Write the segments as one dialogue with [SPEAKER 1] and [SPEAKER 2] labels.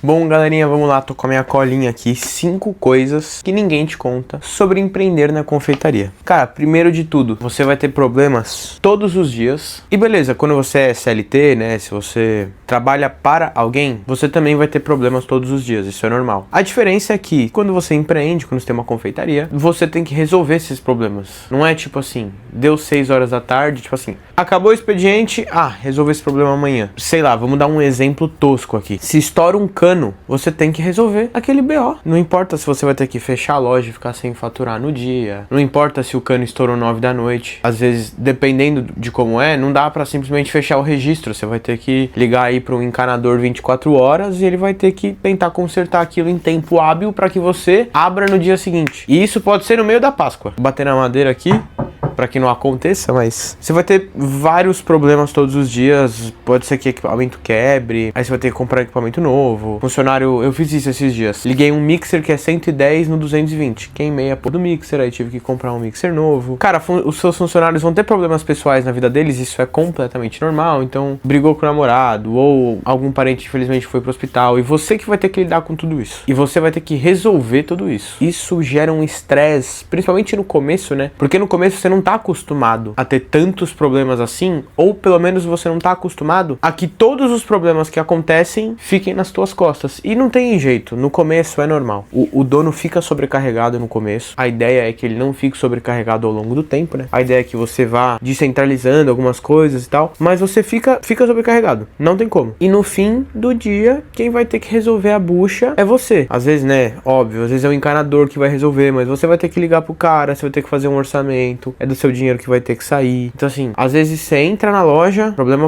[SPEAKER 1] Bom, galerinha, vamos lá, tô com a minha colinha aqui. 5 coisas que ninguém te conta sobre empreender na confeitaria. Cara, primeiro de tudo, você vai ter problemas todos os dias. E beleza, quando você é CLT, né, se você trabalha para alguém, você também vai ter problemas todos os dias, isso é normal. A diferença é que quando você empreende, quando você tem uma confeitaria, você tem que resolver esses problemas. Não é tipo assim, deu 6 horas da tarde, tipo assim, acabou o expediente, resolver esse problema amanhã. Sei lá, vamos dar um exemplo tosco aqui. Se estoura um cano, você tem que resolver aquele BO. Não importa se você vai ter que fechar a loja e ficar sem faturar no dia. Não importa se o cano estourou 9 da noite. Às vezes, dependendo de como é, não dá pra simplesmente fechar o registro. Você vai ter que ligar aí para um encanador 24 horas e ele vai ter que tentar consertar aquilo em tempo hábil para que você abra no dia seguinte. E isso pode ser no meio da Páscoa. Vou bater na madeira aqui para que não aconteça, mas você vai ter vários problemas todos os dias. Pode ser que equipamento quebre, aí você vai ter que comprar equipamento novo. Funcionário, eu fiz isso esses dias. Liguei um mixer que é 110 no 220. Queimei a porra do mixer, aí tive que comprar um mixer novo. Cara, os seus funcionários vão ter problemas pessoais na vida deles, isso é completamente normal. Então, brigou com o namorado, ou algum parente infelizmente foi pro hospital, e você que vai ter que lidar com tudo isso. E você vai ter que resolver tudo isso. Isso gera um estresse, principalmente no começo, né? Porque no começo você não tá acostumado a ter tantos problemas assim, ou pelo menos você não tá acostumado a que todos os problemas que acontecem fiquem nas tuas costas. E não tem jeito, no começo é normal. O dono fica sobrecarregado no começo. A ideia é que ele não fique sobrecarregado ao longo do tempo, né? A ideia é que você vá descentralizando algumas coisas e tal, mas você fica sobrecarregado. Não tem como. E no fim do dia, quem vai ter que resolver a bucha é você. Às vezes, né, óbvio, às vezes é o encanador que vai resolver, mas você vai ter que ligar pro cara, você vai ter que fazer um orçamento, é do seu dinheiro que vai ter que sair. Então assim, às vezes você entra na loja, problema.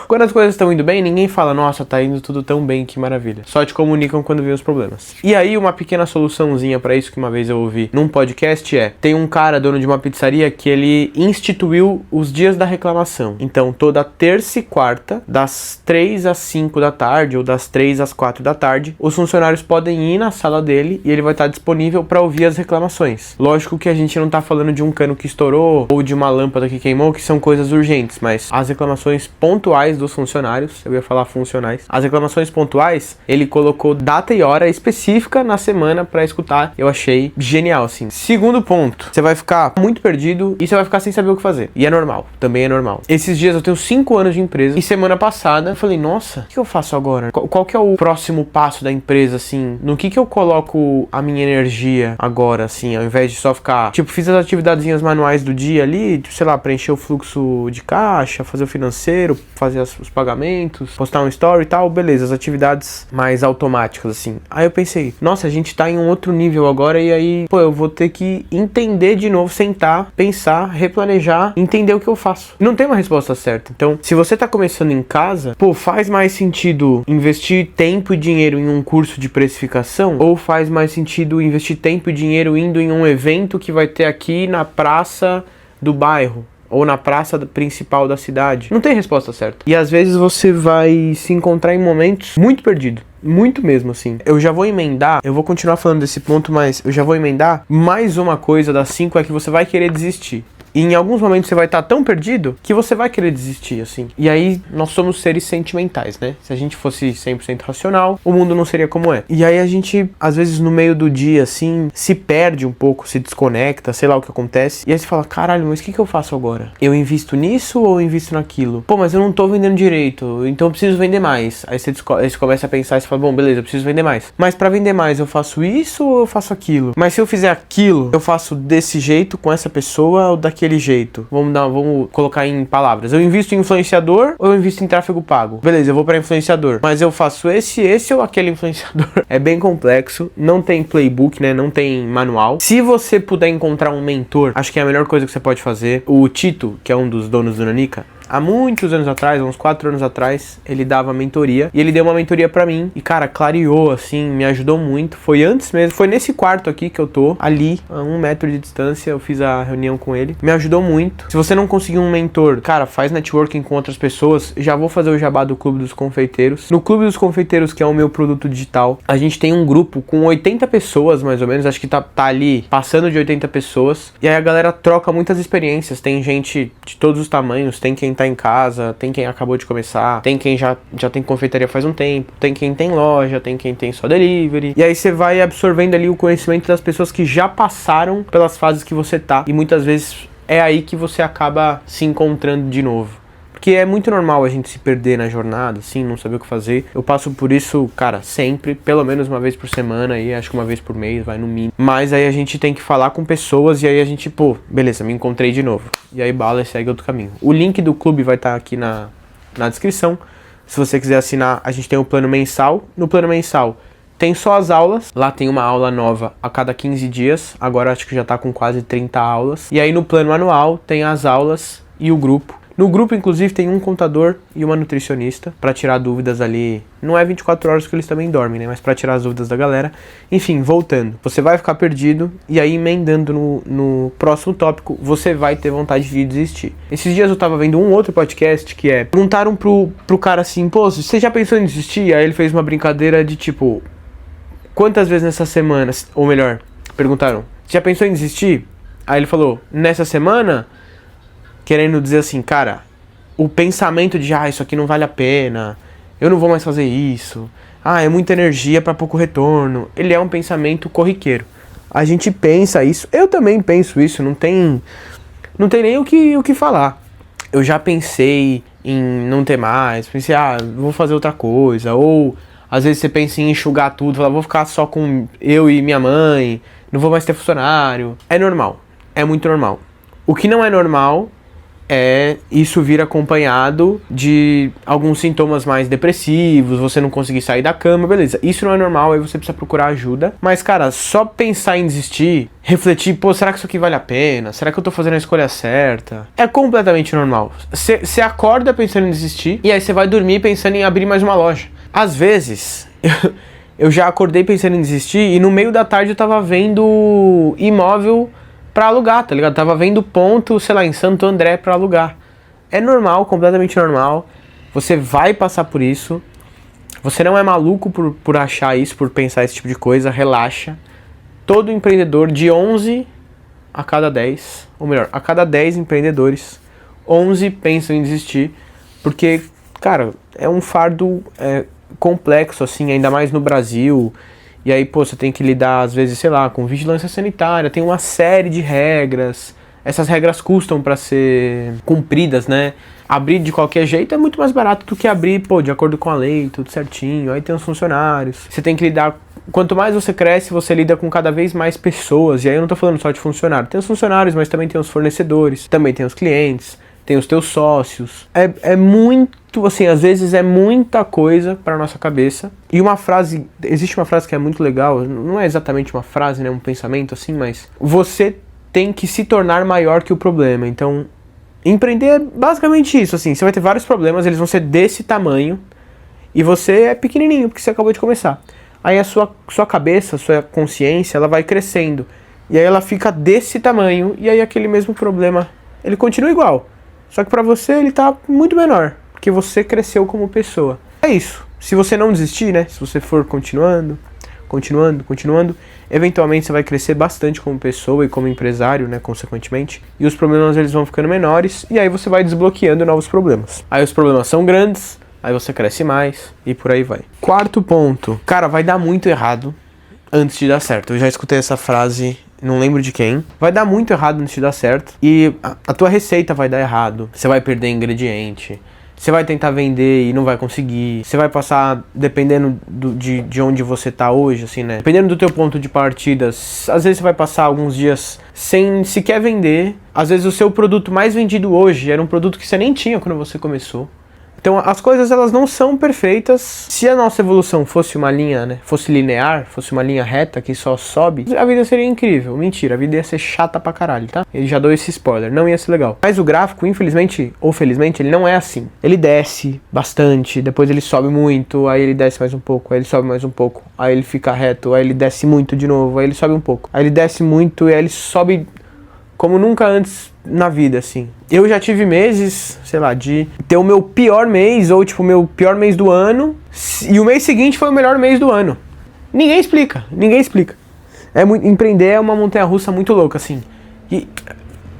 [SPEAKER 1] Quando as coisas estão indo bem, ninguém fala, nossa, tá indo tudo tão bem, que maravilha. Só te comunicam quando vem os problemas. E aí, uma pequena soluçãozinha pra isso que uma vez eu ouvi num podcast tem um cara, dono de uma pizzaria, que ele instituiu os dias da reclamação. Então, toda terça e quarta, das 3 às 5 da tarde, ou das 3 às 4 da tarde, os funcionários podem ir na sala dele e ele vai estar disponível pra ouvir as reclamações. Lógico que a gente não tá falando de um cano que estourou ou de uma lâmpada que queimou, que são coisas urgentes, mas as reclamações pontuais dos funcionários, eu ia falar funcionais, as reclamações pontuais, ele colocou data e hora específica na semana pra escutar. Eu achei genial, assim. Segundo ponto, você vai ficar muito perdido e você vai ficar sem saber o que fazer. E é normal, também é normal. Esses dias eu tenho 5 anos de empresa e semana passada eu falei, nossa, o que eu faço agora? Qual que é o próximo passo da empresa, assim? No que eu coloco a minha energia agora, assim, ao invés de só ficar, tipo, fiz as atividadezinhas manuais do dia ali, tipo, sei lá, preencher o fluxo de caixa, fazer o financeiro, fazer os pagamentos, postar um story e tal, beleza, as atividades mais automáticas, assim. Aí eu pensei, nossa, a gente tá em um outro nível agora e aí, pô, eu vou ter que entender de novo, sentar, pensar, replanejar, entender o que eu faço. Não tem uma resposta certa. Então, se você tá começando em casa, pô, faz mais sentido investir tempo e dinheiro em um curso de precificação, ou faz mais sentido investir tempo e dinheiro indo em um evento que vai ter aqui na praça do bairro, ou na praça principal da cidade? Não tem resposta certa. E às vezes você vai se encontrar em momentos muito perdido. Muito mesmo, assim. Eu já vou emendar, eu vou continuar falando desse ponto, mas eu já vou emendar mais uma coisa das 5 é que você vai querer desistir. E em alguns momentos você vai estar tão perdido que você vai querer desistir, assim. E aí, nós somos seres sentimentais, né? Se a gente fosse 100% racional, o mundo não seria como é. E aí a gente, às vezes, no meio do dia, assim, se perde um pouco, se desconecta, sei lá o que acontece. E aí você fala, caralho, mas o que eu faço agora? Eu invisto nisso ou eu invisto naquilo? Pô, mas eu não tô vendendo direito, então eu preciso vender mais. Aí você começa a pensar e você fala, bom, beleza, eu preciso vender mais. Mas pra vender mais, eu faço isso ou eu faço aquilo? Mas se eu fizer aquilo, eu faço desse jeito com essa pessoa ou daquele jeito? Vamos colocar em palavras. Eu invisto em influenciador ou eu invisto em tráfego pago? Beleza, eu vou para influenciador. Mas eu faço esse ou aquele influenciador? É bem complexo. Não tem playbook, né? Não tem manual. Se você puder encontrar um mentor, acho que é a melhor coisa que você pode fazer. O Tito, que é um dos donos do Nanica, há muitos anos atrás, uns 4 anos atrás, ele dava mentoria. E ele deu uma mentoria pra mim. E, cara, clareou, assim, me ajudou muito. Foi antes mesmo, foi nesse quarto aqui que eu tô, ali, a 1 metro de distância, eu fiz a reunião com ele. Me ajudou muito. Se você não conseguir um mentor, cara, faz networking com outras pessoas. Já vou fazer o jabá do Clube dos Confeiteiros. No Clube dos Confeiteiros, que é o meu produto digital, a gente tem um grupo com 80 pessoas, mais ou menos. Acho que tá ali, passando de 80 pessoas. E aí a galera troca muitas experiências. Tem gente de todos os tamanhos. Tem quem tá tá em casa, tem quem acabou de começar, tem quem já tem confeitaria faz um tempo, tem quem tem loja, tem quem tem só delivery. E aí você vai absorvendo ali o conhecimento das pessoas que já passaram pelas fases que você tá. E muitas vezes é aí que você acaba se encontrando de novo. Porque é muito normal a gente se perder na jornada, assim, não saber o que fazer. Eu passo por isso, cara, sempre, pelo menos uma vez por semana, aí acho que uma vez por mês, vai no mínimo. Mas aí a gente tem que falar com pessoas e aí a gente, pô, beleza, me encontrei de novo. E aí bala e segue outro caminho. O link do clube vai estar aqui na descrição. Se você quiser assinar, a gente tem o plano mensal. No plano mensal tem só as aulas. Lá tem uma aula nova a cada 15 dias. Agora acho que já tá com quase 30 aulas. E aí no plano anual tem as aulas e o grupo. No grupo, inclusive, tem um contador e uma nutricionista pra tirar dúvidas ali. Não é 24 horas que eles também dormem, né? Mas pra tirar as dúvidas da galera. Enfim, voltando. Você vai ficar perdido e aí emendando no próximo tópico, você vai ter vontade de desistir. Esses dias eu tava vendo um outro podcast que é... Perguntaram pro cara assim, pô, você já pensou em desistir? Aí ele fez uma brincadeira de tipo... Quantas vezes nessa semana... Ou melhor, perguntaram, já pensou em desistir? Aí ele falou, nessa semana... Querendo dizer assim, cara, o pensamento de, isso aqui não vale a pena, eu não vou mais fazer isso, é muita energia para pouco retorno, ele é um pensamento corriqueiro. A gente pensa isso, eu também penso isso, não tem nem o que falar. Eu já pensei em não ter mais, pensei, vou fazer outra coisa, ou às vezes você pensa em enxugar tudo, fala, vou ficar só com eu e minha mãe, não vou mais ter funcionário. É normal, é muito normal. O que não é normal isso vir acompanhado de alguns sintomas mais depressivos, você não conseguir sair da cama, beleza. Isso não é normal, aí você precisa procurar ajuda. Mas, cara, só pensar em desistir, refletir, pô, será que isso aqui vale a pena? Será que eu tô fazendo a escolha certa? É completamente normal. Você acorda pensando em desistir e aí você vai dormir pensando em abrir mais uma loja. Às vezes, eu já acordei pensando em desistir e no meio da tarde eu tava vendo imóvel pra alugar, tá ligado? Tava vendo ponto, sei lá, em Santo André pra alugar. É normal, completamente normal. Você vai passar por isso. Você não é maluco por achar isso, por pensar esse tipo de coisa. Relaxa. Todo empreendedor, de 11 a cada 10, ou melhor, a cada 10 empreendedores, 11 pensam em desistir. Porque, cara, é um fardo complexo, assim, ainda mais no Brasil. E aí, pô, você tem que lidar, às vezes, sei lá, com vigilância sanitária, tem uma série de regras. Essas regras custam pra ser cumpridas, né? Abrir de qualquer jeito é muito mais barato do que abrir, pô, de acordo com a lei, tudo certinho. Aí tem os funcionários. Você tem que lidar... Quanto mais você cresce, você lida com cada vez mais pessoas. E aí eu não tô falando só de funcionário. Tem os funcionários, mas também tem os fornecedores, também tem os clientes, tem os teus sócios. É muito, assim, às vezes é muita coisa para nossa cabeça. E uma frase, existe uma frase que é muito legal, não é exatamente uma frase, né, um pensamento assim, mas você tem que se tornar maior que o problema. Então, empreender é basicamente isso, assim, você vai ter vários problemas, eles vão ser desse tamanho e você é pequenininho porque você acabou de começar. Aí a sua cabeça, a sua consciência, ela vai crescendo e aí ela fica desse tamanho e aí aquele mesmo problema, ele continua igual. Só que pra você ele tá muito menor, porque você cresceu como pessoa. É isso. Se você não desistir, né? Se você for continuando, eventualmente você vai crescer bastante como pessoa e como empresário, né? Consequentemente. E os problemas eles vão ficando menores e aí você vai desbloqueando novos problemas. Aí os problemas são grandes, aí você cresce mais e por aí vai. Quarto ponto. Cara, vai dar muito errado antes de dar certo. Eu já escutei essa frase... Não lembro de quem. Vai dar muito errado antes de dar certo. E a tua receita vai dar errado. Você vai perder ingrediente. Você vai tentar vender e não vai conseguir. Você vai passar, dependendo de onde você tá hoje, assim, né? Dependendo do teu ponto de partida, às vezes você vai passar alguns dias sem sequer vender. Às vezes o seu produto mais vendido hoje era um produto que você nem tinha quando você começou. Então as coisas elas não são perfeitas. Se a nossa evolução fosse uma linha, né, fosse linear, fosse uma linha reta que só sobe, a vida seria incrível. Mentira, a vida ia ser chata pra caralho, tá? Eu já dou esse spoiler, não ia ser legal. Mas o gráfico, infelizmente ou felizmente, ele não é assim. Ele desce bastante, depois ele sobe muito, aí ele desce mais um pouco, aí ele sobe mais um pouco, aí ele fica reto, aí ele desce muito de novo, aí ele sobe um pouco. Aí ele desce muito e aí ele sobe como nunca antes na vida, assim. Eu já tive meses, sei lá, de ter o meu pior mês, ou tipo, o meu pior mês do ano, e o mês seguinte foi o melhor mês do ano. Ninguém explica. Empreender é uma montanha-russa muito louca, assim. E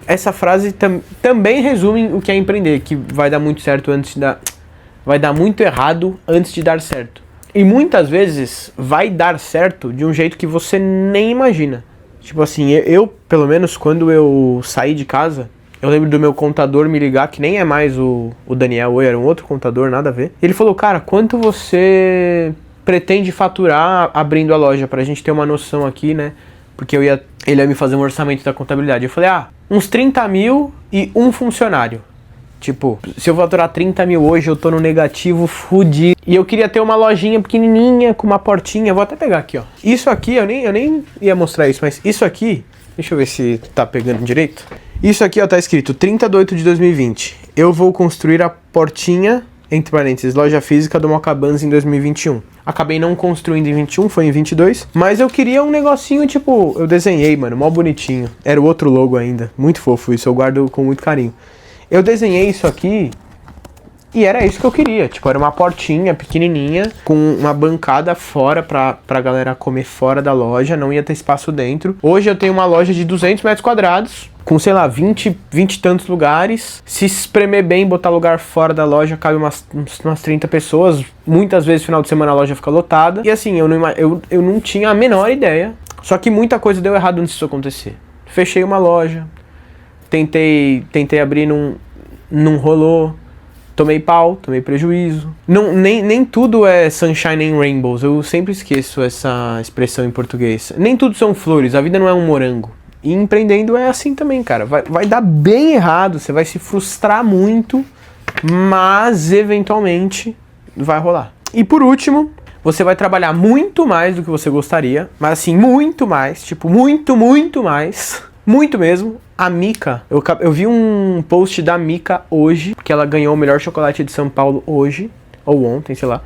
[SPEAKER 1] essa frase também resume o que é empreender, que vai dar muito certo antes de dar... vai dar muito errado antes de dar certo. E muitas vezes vai dar certo de um jeito que você nem imagina. Tipo assim, eu pelo menos, quando eu saí de casa, eu lembro do meu contador me ligar, que nem é mais o Daniel, era um outro contador, nada a ver. Ele falou, cara, quanto você pretende faturar abrindo a loja, pra gente ter uma noção aqui, né? Porque ele ia me fazer um orçamento da contabilidade. Eu falei, uns 30 mil e um funcionário. Tipo, se eu faturar 30 mil hoje, eu tô no negativo fudido. E eu queria ter uma lojinha pequenininha, com uma portinha. Vou até pegar aqui, ó. Isso aqui, eu nem ia mostrar isso, mas isso aqui... Deixa eu ver se tá pegando direito. Isso aqui, ó, tá escrito 30/8 de 2020. Eu vou construir a portinha, entre parênteses, loja física do Mocabans em 2021. Acabei não construindo em 21, foi em 22. Mas eu queria um negocinho, tipo... Eu desenhei, mano, mó bonitinho. Era o outro logo ainda. Muito fofo isso, eu guardo com muito carinho. Eu desenhei isso aqui e era isso que eu queria. Tipo, era uma portinha pequenininha com uma bancada fora pra galera comer fora da loja. Não ia ter espaço dentro. Hoje eu tenho uma loja de 200 metros quadrados com, sei lá, 20 e tantos lugares. Se espremer bem, botar lugar fora da loja, cabe umas 30 pessoas. Muitas vezes, no final de semana, a loja fica lotada. E assim, eu não tinha a menor ideia. Só que muita coisa deu errado antes disso acontecer. Fechei uma loja. Tentei abrir, não rolou. Tomei pau, tomei prejuízo. Nem tudo é sunshine and rainbows. Eu sempre esqueço essa expressão em português. Nem tudo são flores, a vida não é um morango. E empreendendo é assim também, cara. Vai dar bem errado, você vai se frustrar muito, mas eventualmente vai rolar. E por último, você vai trabalhar muito mais do que você gostaria. Mas assim, muito mais. Tipo, muito mais. Muito mesmo. A Mika, eu vi um post da Mika hoje, que ela ganhou o melhor chocolate de São Paulo hoje, ou ontem, sei lá.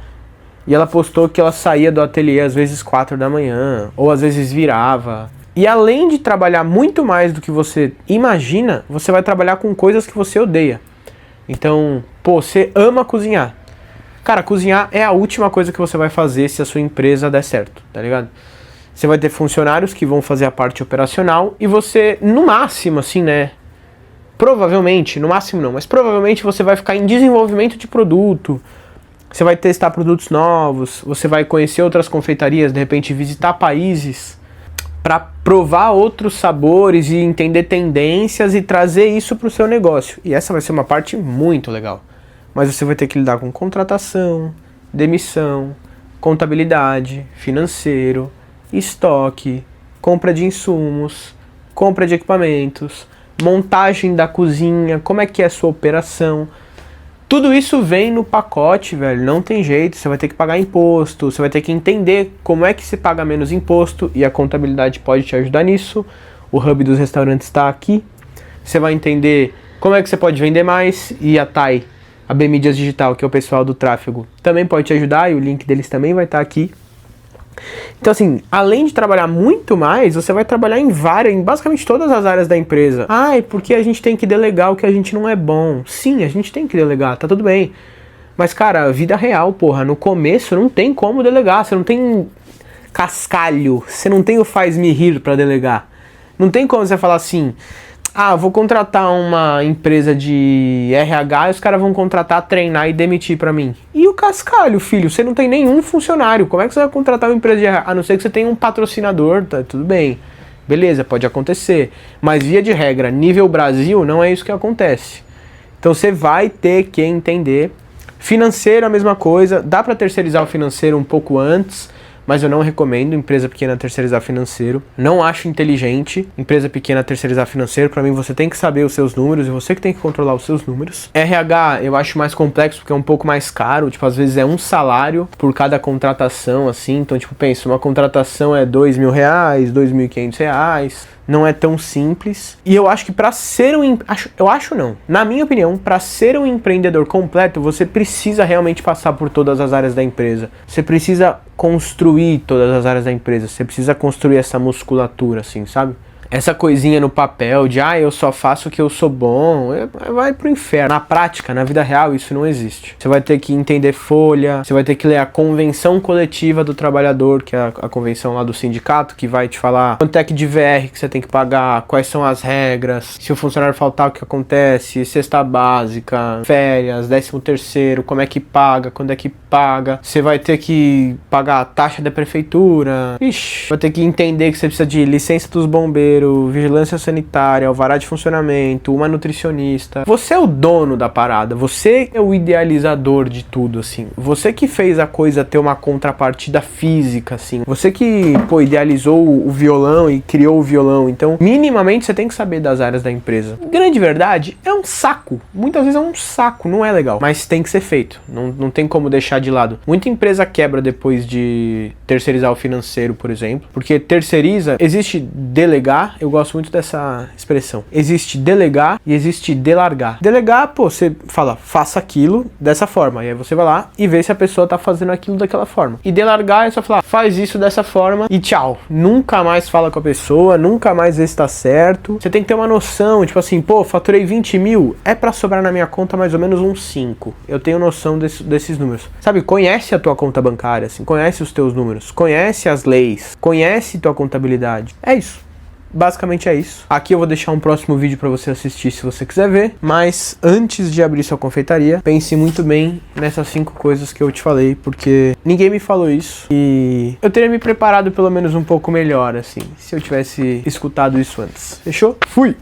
[SPEAKER 1] E ela postou que ela saía do ateliê às vezes 4 da manhã, ou às vezes virava. E além de trabalhar muito mais do que você imagina, você vai trabalhar com coisas que você odeia. Então, pô, você ama cozinhar. Cara, cozinhar é a última coisa que você vai fazer se a sua empresa der certo, tá ligado? Você vai ter funcionários que vão fazer a parte operacional e você, no máximo, assim, né? Provavelmente, no máximo não, mas provavelmente você vai ficar em desenvolvimento de produto. Você vai testar produtos novos, você vai conhecer outras confeitarias, de repente visitar países para provar outros sabores e entender tendências e trazer isso para o seu negócio. E essa vai ser uma parte muito legal. Mas você vai ter que lidar com contratação, demissão, contabilidade, financeiro, estoque, compra de insumos, compra de equipamentos, montagem da cozinha, como é que é a sua operação. Tudo isso vem no pacote, velho, não tem jeito, você vai ter que pagar imposto, você vai ter que entender como é que se paga menos imposto e a contabilidade pode te ajudar nisso. O hub dos restaurantes está aqui. Você vai entender como é que você pode vender mais e a TAI, a B Mídias Digital, que é o pessoal do tráfego, também pode te ajudar e o link deles também vai estar aqui. Então assim, além de trabalhar muito mais, você vai trabalhar em basicamente todas as áreas da empresa. Porque a gente tem que delegar o que a gente não é bom. Sim, a gente tem que delegar, tá tudo bem. Mas cara, vida real, porra, no começo não tem como delegar, você não tem cascalho, você não tem o faz-me rir pra delegar. Não tem como você falar assim, vou contratar uma empresa de RH e os caras vão contratar, treinar e demitir pra mim. E o cascalho, filho? Você não tem nenhum funcionário. Como é que você vai contratar uma empresa de RH? A não ser que você tenha um patrocinador, tá tudo bem. Beleza, pode acontecer. Mas via de regra, nível Brasil, não é isso que acontece. Então você vai ter que entender. Financeiro, a mesma coisa. Dá pra terceirizar o financeiro um pouco antes, mas eu não recomendo empresa pequena terceirizar financeiro. Não acho inteligente empresa pequena terceirizar financeiro. Pra mim, você tem que saber os seus números e você que tem que controlar os seus números. RH, eu acho mais complexo porque é um pouco mais caro. Tipo, às vezes é um salário por cada contratação, assim. Então, tipo, pensa, uma contratação é R$2.000, R$2.500. Não é tão simples. E eu acho que pra ser na minha opinião, pra ser um empreendedor completo, você precisa realmente passar por todas as áreas da empresa. Você precisa construir todas as áreas da empresa. Você precisa construir essa musculatura, assim, sabe? Essa coisinha no papel de, eu só faço o que eu sou bom, vai pro inferno. Na prática, na vida real, isso não existe. Você vai ter que entender folha, você vai ter que ler a convenção coletiva do trabalhador, que é a convenção lá do sindicato, que vai te falar quanto é que de VR que você tem que pagar, quais são as regras, se o funcionário faltar, o que acontece, cesta básica, férias, 13º, como é que paga, quando é que paga. Você vai ter que pagar a taxa da prefeitura. Ixi, vai ter que entender que você precisa de licença dos bombeiros, vigilância sanitária, alvará de funcionamento, uma nutricionista. Você é o dono da parada, você é o idealizador de tudo, assim. Você que fez a coisa ter uma contrapartida física, assim. Você que, idealizou o violão e criou o violão. Então, minimamente você tem que saber das áreas da empresa. Grande verdade, é um saco. Muitas vezes é um saco, não é legal. Mas tem que ser feito. Não tem como deixar de lado. Muita empresa quebra depois de terceirizar o financeiro, por exemplo. Porque terceiriza, existe delegar, eu gosto muito dessa expressão. Existe delegar e existe delargar. Delegar, você fala, faça aquilo dessa forma. E aí você vai lá e vê se a pessoa tá fazendo aquilo daquela forma. E delargar é só falar, faz isso dessa forma e tchau. Nunca mais fala com a pessoa, nunca mais vê se tá certo. Você tem que ter uma noção, tipo assim, faturei 20 mil, é pra sobrar na minha conta mais ou menos uns 5. Eu tenho noção desses números. Sabe, conhece a tua conta bancária, assim, conhece os teus números, conhece as leis, conhece tua contabilidade. É isso. Basicamente é isso. Aqui eu vou deixar um próximo vídeo para você assistir se você quiser ver. Mas antes de abrir sua confeitaria, pense muito bem nessas 5 coisas que eu te falei, porque ninguém me falou isso. E eu teria me preparado pelo menos um pouco melhor, assim, se eu tivesse escutado isso antes. Fechou? Fui!